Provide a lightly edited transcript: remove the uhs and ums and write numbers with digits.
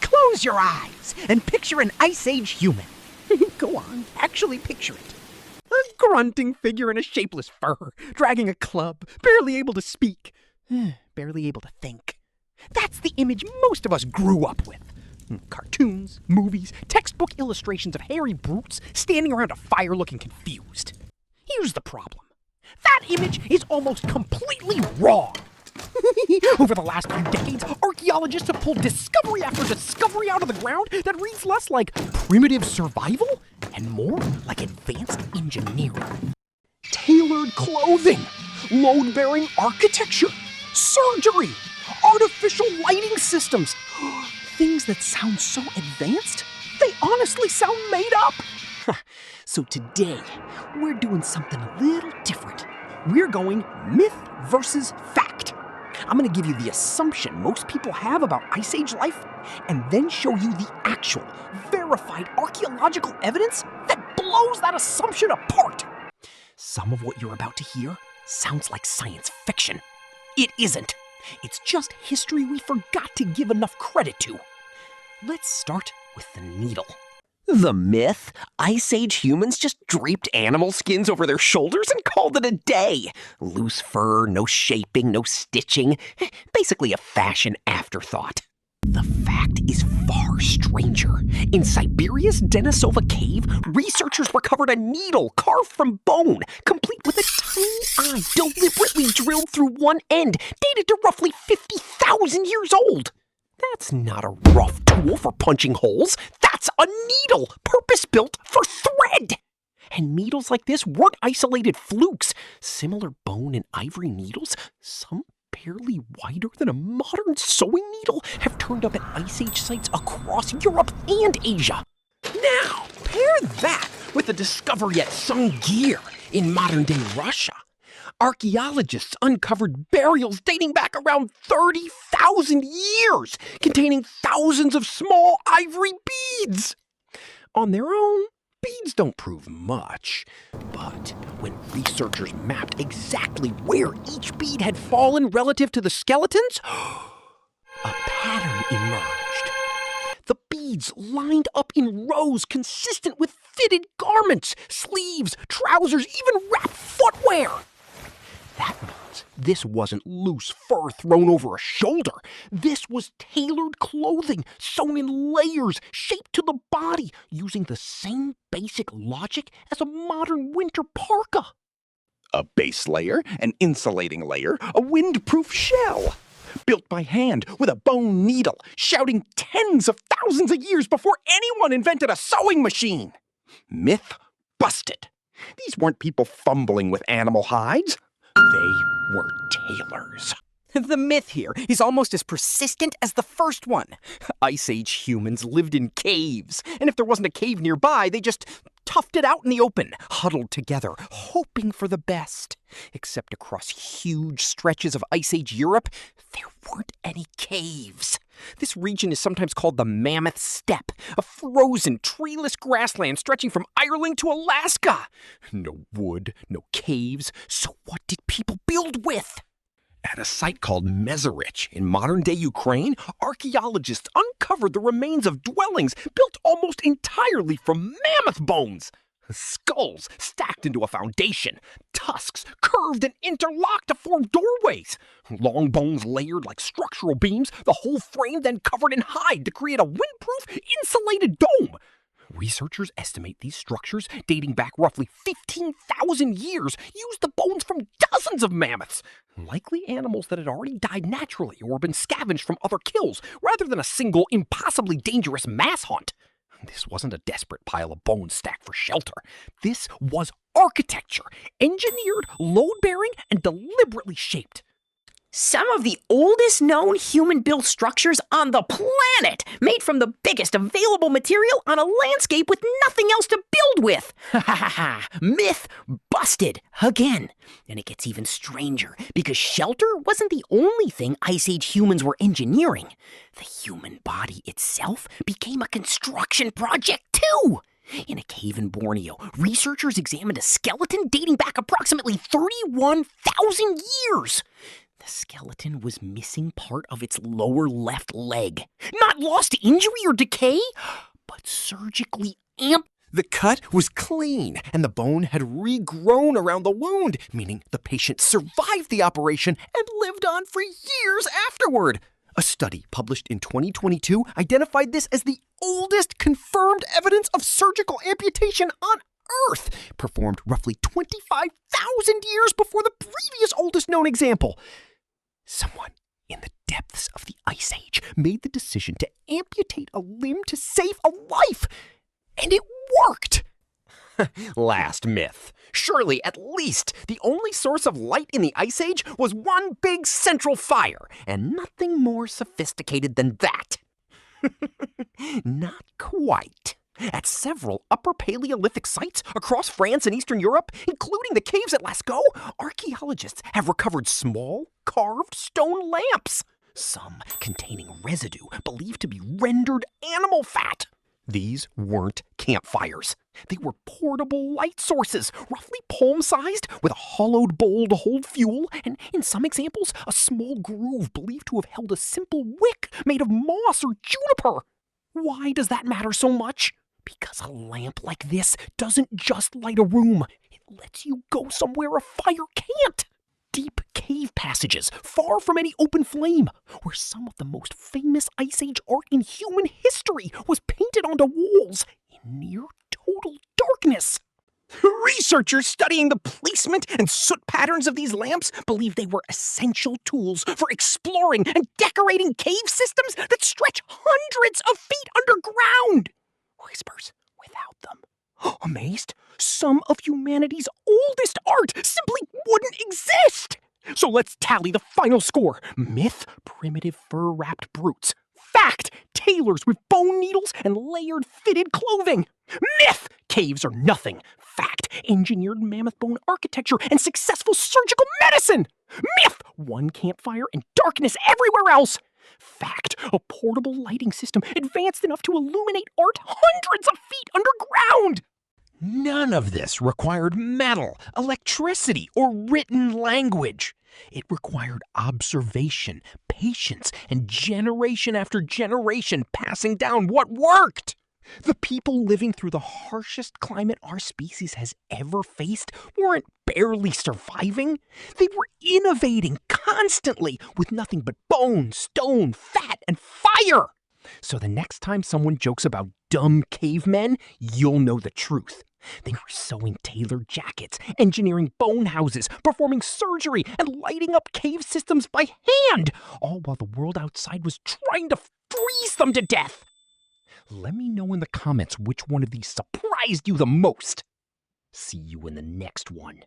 Close your eyes and picture an Ice Age human. Go on, actually picture it. A grunting figure in a shapeless fur, dragging a club, barely able to speak, barely able to think. That's the image most of us grew up with. Cartoons, movies, textbook illustrations of hairy brutes standing around a fire looking confused. Here's the problem. That image is almost completely wrong. Over the last few decades, archaeologists have pulled discovery after discovery out of the ground that reads less like primitive survival and more like advanced engineering. Tailored clothing, load-bearing architecture, surgery, artificial lighting systems. Things that sound so advanced, they honestly sound made up. So today, we're doing something a little different. We're going myth versus fact. I'm going to give you the assumption most people have about Ice Age life, and then show you the actual, verified archaeological evidence that blows that assumption apart. Some of what you're about to hear sounds like science fiction. It isn't. It's just history we forgot to give enough credit to. Let's start with the needle. The myth? Ice Age humans just draped animal skins over their shoulders and called it a day. Loose fur, no shaping, no stitching. Basically a fashion afterthought. The fact is far stranger. In Siberia's Denisova cave, researchers recovered a needle carved from bone, complete with a tiny eye deliberately drilled through one end, dated to roughly 50,000 years old. That's not a rough tool for punching holes. That's a needle, purpose-built for thread. And needles like this weren't isolated flukes. Similar bone and ivory needles, some barely wider than a modern sewing needle, have turned up at Ice Age sites across Europe and Asia. Now, pair that with the discovery at Sungir in modern-day Russia. Archaeologists uncovered burials dating back around 30,000 years, containing thousands of small ivory beads. On their own, beads don't prove much, but when researchers mapped exactly where each bead had fallen relative to the skeletons, a pattern emerged. The beads lined up in rows consistent with fitted garments, sleeves, trousers, even wrapped footwear. That means this wasn't loose fur thrown over a shoulder. This was tailored clothing, sewn in layers, shaped to the body, using the same basic logic as a modern winter parka. A base layer, an insulating layer, a windproof shell. Built by hand with a bone needle, shouting tens of thousands of years before anyone invented a sewing machine. Myth busted. These weren't people fumbling with animal hides. They were tailors. The myth here is almost as persistent as the first one. Ice Age humans lived in caves, and if there wasn't a cave nearby, they just toughed it out in the open, huddled together, hoping for the best. Except across huge stretches of Ice Age Europe, there weren't any caves. This region is sometimes called the Mammoth Steppe, a frozen, treeless grassland stretching from Ireland to Alaska. No wood, no caves, so what did people build with? At a site called Mezerich in modern-day Ukraine, archaeologists uncovered the remains of dwellings built almost entirely from mammoth bones. Skulls stacked into a foundation, tusks curved and interlocked to form doorways, long bones layered like structural beams, the whole frame then covered in hide to create a windproof, insulated dome. Researchers estimate these structures, dating back roughly 15,000 years, used the bones from dozens of mammoths, likely animals that had already died naturally or been scavenged from other kills, rather than a single, impossibly dangerous mass hunt. This wasn't a desperate pile of bones stacked for shelter. This was architecture, engineered, load-bearing, and deliberately shaped. Some of the oldest known human-built structures on the planet, made from the biggest available material on a landscape with nothing else to build with. Ha ha ha ha! Myth busted again. And it gets even stranger, because shelter wasn't the only thing Ice Age humans were engineering. The human body itself became a construction project too. In a cave in Borneo, researchers examined a skeleton dating back approximately 31,000 years. The skeleton was missing part of its lower left leg. Not lost to injury or decay, but surgically amputated. The cut was clean, and the bone had regrown around the wound, meaning the patient survived the operation and lived on for years afterward. A study published in 2022 identified this as the oldest confirmed evidence of surgical amputation on Earth, performed roughly 25,000 years before the previous oldest known example. Someone in the depths of the Ice Age made the decision to amputate a limb to save a life, and it worked! Last myth. Surely, at least, the only source of light in the Ice Age was one big central fire, and nothing more sophisticated than that. Not quite. At several Upper Paleolithic sites across France and Eastern Europe, including the caves at Lascaux, archaeologists have recovered small, carved stone lamps, some containing residue believed to be rendered animal fat. These weren't campfires. They were portable light sources, roughly palm-sized, with a hollowed bowl to hold fuel, and in some examples, a small groove believed to have held a simple wick made of moss or juniper. Why does that matter so much? Because a lamp like this doesn't just light a room. It lets you go somewhere a fire can't. Deep cave passages, far from any open flame, where some of the most famous Ice Age art in human history was painted onto walls in near total darkness. Researchers studying the placement and soot patterns of these lamps believe they were essential tools for exploring and decorating cave systems that stretch hundreds of feet underground. Whispers without them. Amazed? Some of humanity's oldest art simply wouldn't exist. So let's tally the final score. Myth, primitive fur-wrapped brutes. Fact, tailors with bone needles and layered fitted clothing. Myth, caves are nothing. Fact, engineered mammoth-bone architecture and successful surgical medicine. Myth, one campfire and darkness everywhere else. Fact, a portable lighting system advanced enough to illuminate art hundreds of feet underground. None of this required metal, electricity, or written language. It required observation, patience, and generation after generation passing down what worked. The people living through the harshest climate our species has ever faced weren't barely surviving. They were innovating constantly with nothing but bone, stone, fat, and fire. So the next time someone jokes about dumb cavemen, you'll know the truth. They were sewing tailored jackets, engineering bone houses, performing surgery, and lighting up cave systems by hand, all while the world outside was trying to freeze them to death. Let me know in the comments which one of these surprised you the most. See you in the next one.